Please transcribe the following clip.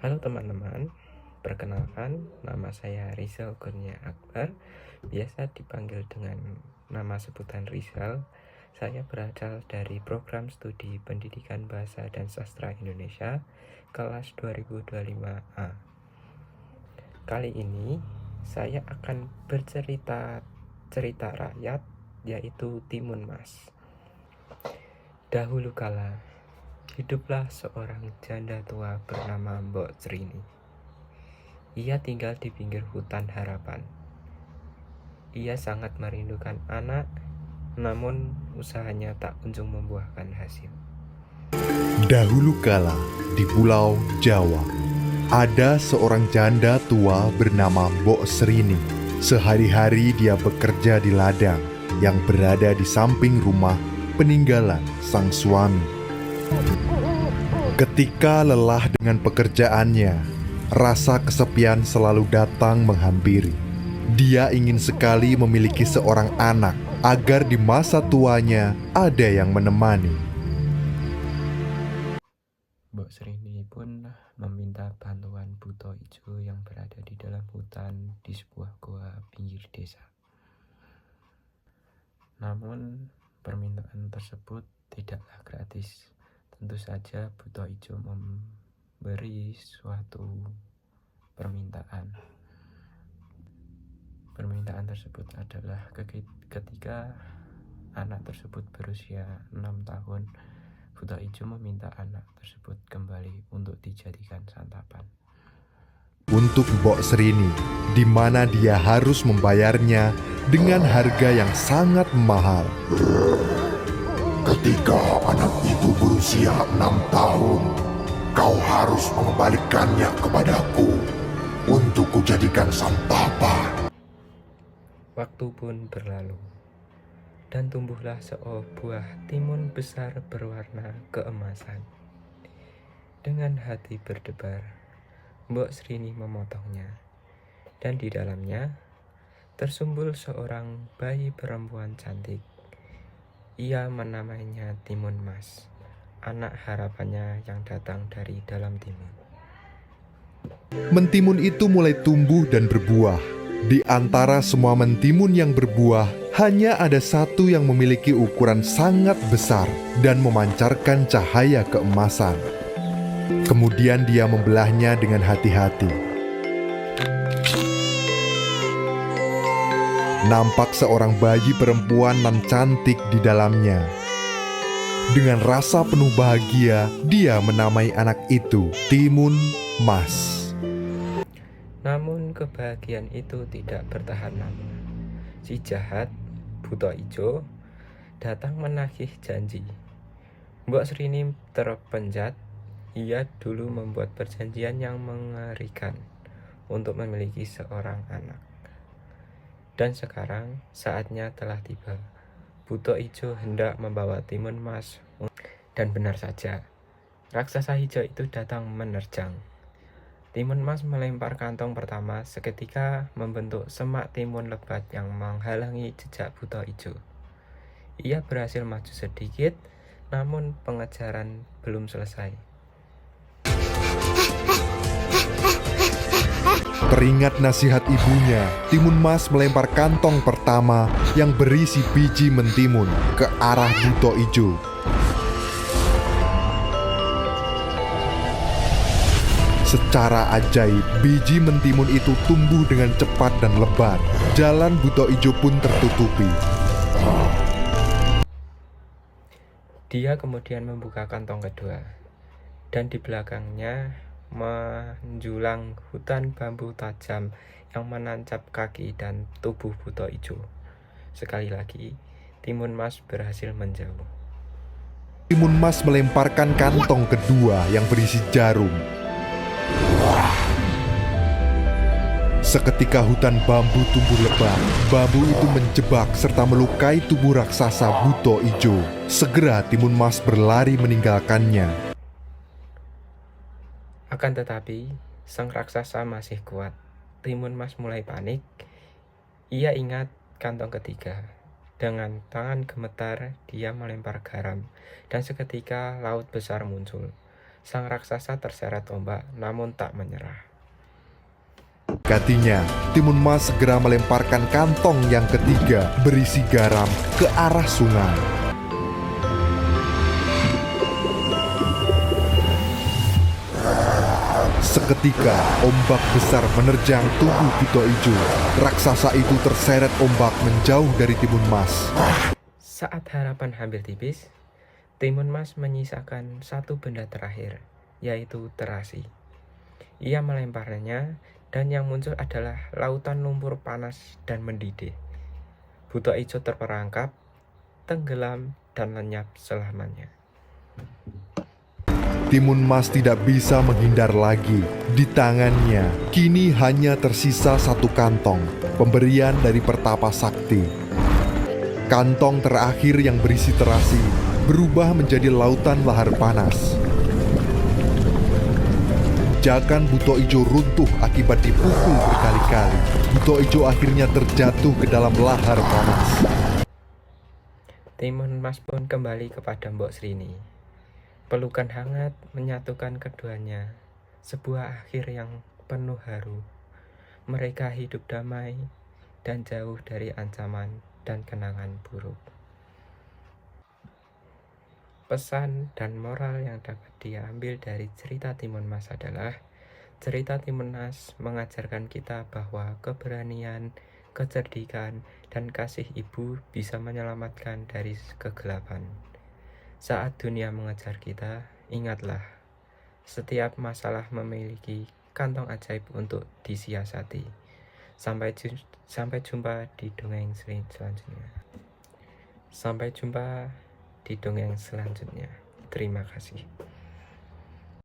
Halo teman-teman, perkenalkan nama saya Rizal Kurnia Akbar, biasa dipanggil dengan nama sebutan Rizal. Saya berasal dari program studi Pendidikan Bahasa dan Sastra Indonesia kelas 2025A. Kali ini saya akan bercerita cerita rakyat, yaitu Timun Mas. Dahulu kala, hiduplah seorang janda tua bernama Mbok Srini. Ia tinggal di pinggir hutan harapan. Ia sangat merindukan anak, namun usahanya tak kunjung membuahkan hasil. Dahulu kala, di Pulau Jawa, ada seorang janda tua bernama Mbok Srini. Sehari-hari dia bekerja di ladang yang berada di samping rumah peninggalan sang suami. Ketika lelah dengan pekerjaannya, rasa kesepian selalu datang menghampiri. Dia ingin sekali memiliki seorang anak agar di masa tuanya ada yang menemani. Mbok Srini pun meminta bantuan Buto Ijo yang berada di dalam hutan di sebuah goa pinggir desa. Namun permintaan tersebut tidaklah gratis. Tentu saja Buto Ijo memberi suatu permintaan. Permintaan tersebut adalah ketika anak tersebut berusia 6 tahun, Buto Ijo meminta anak tersebut kembali untuk dijadikan santapan. Untuk Mbok Srini, di mana dia harus membayarnya dengan harga yang sangat mahal. Ketika anak itu berusia 6 tahun, kau harus mengembalikannya kepadaku untuk kujadikan santapan. Waktu pun berlalu, dan tumbuhlah sebuah timun besar berwarna keemasan. Dengan hati berdebar, Mbok Srini memotongnya, dan di dalamnya tersumbul seorang bayi perempuan cantik. Ia menamainya Timun Mas, anak harapannya yang datang dari dalam timun. Mentimun itu mulai tumbuh dan berbuah. Di antara semua mentimun yang berbuah, hanya ada satu yang memiliki ukuran sangat besar dan memancarkan cahaya keemasan. Kemudian dia membelahnya dengan hati-hati. Nampak seorang bayi perempuan nan cantik di dalamnya. Dengan rasa penuh bahagia, dia menamai anak itu Timun Mas. Namun kebahagiaan itu tidak bertahan lama. Si jahat, Buto Ijo, datang menagih janji. Mbok Srini terpenjat. Ia dulu membuat perjanjian yang mengerikan untuk memiliki seorang anak. Dan sekarang saatnya telah tiba. Buto Ijo hendak membawa Timun Mas. Dan benar saja, raksasa hijau itu datang menerjang. Timun Mas melempar kantong pertama seketika membentuk semak timun lebat yang menghalangi jejak Buto Ijo. Ia berhasil maju sedikit, namun pengejaran belum selesai. Teringat nasihat ibunya, Timun Mas melempar kantong pertama yang berisi biji mentimun ke arah Buto Ijo. Secara ajaib, biji mentimun itu tumbuh dengan cepat dan lebat. Jalan Buto Ijo pun tertutupi. Dia kemudian membuka kantong kedua, dan di belakangnya menjulang hutan bambu tajam yang menancap kaki dan tubuh Buto Ijo. Sekali lagi, Timun Mas berhasil menjauh. Timun Mas melemparkan kantong kedua yang berisi jarum. Seketika hutan bambu tumbuh lebat. Bambu itu menjebak serta melukai tubuh raksasa Buto Ijo. Segera Timun Mas berlari meninggalkannya. Akan tetapi, sang raksasa masih kuat. Timun Mas mulai panik. Ia ingat kantong ketiga. Dengan tangan gemetar, dia melempar garam, dan seketika laut besar muncul. Sang raksasa terseret ombak namun tak menyerah. Gantinya, Timun Mas segera melemparkan kantong yang ketiga berisi garam ke arah sungai. Seketika, ombak besar menerjang tubuh Buto Ijo. Raksasa itu terseret ombak menjauh dari Timun Mas. Saat harapan hampir tipis, Timun Mas menyisakan satu benda terakhir, yaitu terasi. Ia melemparnya, dan yang muncul adalah lautan lumpur panas dan mendidih. Buto Ijo terperangkap, tenggelam, dan lenyap selamanya. Timun Mas tidak bisa menghindar lagi. Di tangannya kini hanya tersisa satu kantong, pemberian dari Pertapa Sakti. Kantong terakhir yang berisi terasi berubah menjadi lautan lahar panas. Jakan Buto Ijo runtuh akibat dipukul berkali-kali. Buto Ijo akhirnya terjatuh ke dalam lahar panas. Timun Mas pun kembali kepada Mbok Srini. Pelukan hangat menyatukan keduanya, sebuah akhir yang penuh haru. Mereka hidup damai dan jauh dari ancaman dan kenangan buruk. Pesan dan moral yang dapat diambil dari cerita Timun Mas adalah, cerita Timun Mas mengajarkan kita bahwa keberanian, kecerdikan, dan kasih ibu bisa menyelamatkan dari kegelapan. Saat dunia mengejar kita, ingatlah, setiap masalah memiliki kantong ajaib untuk disiasati. Sampai jumpa di dongeng selanjutnya. Sampai jumpa di dongeng selanjutnya. Terima kasih.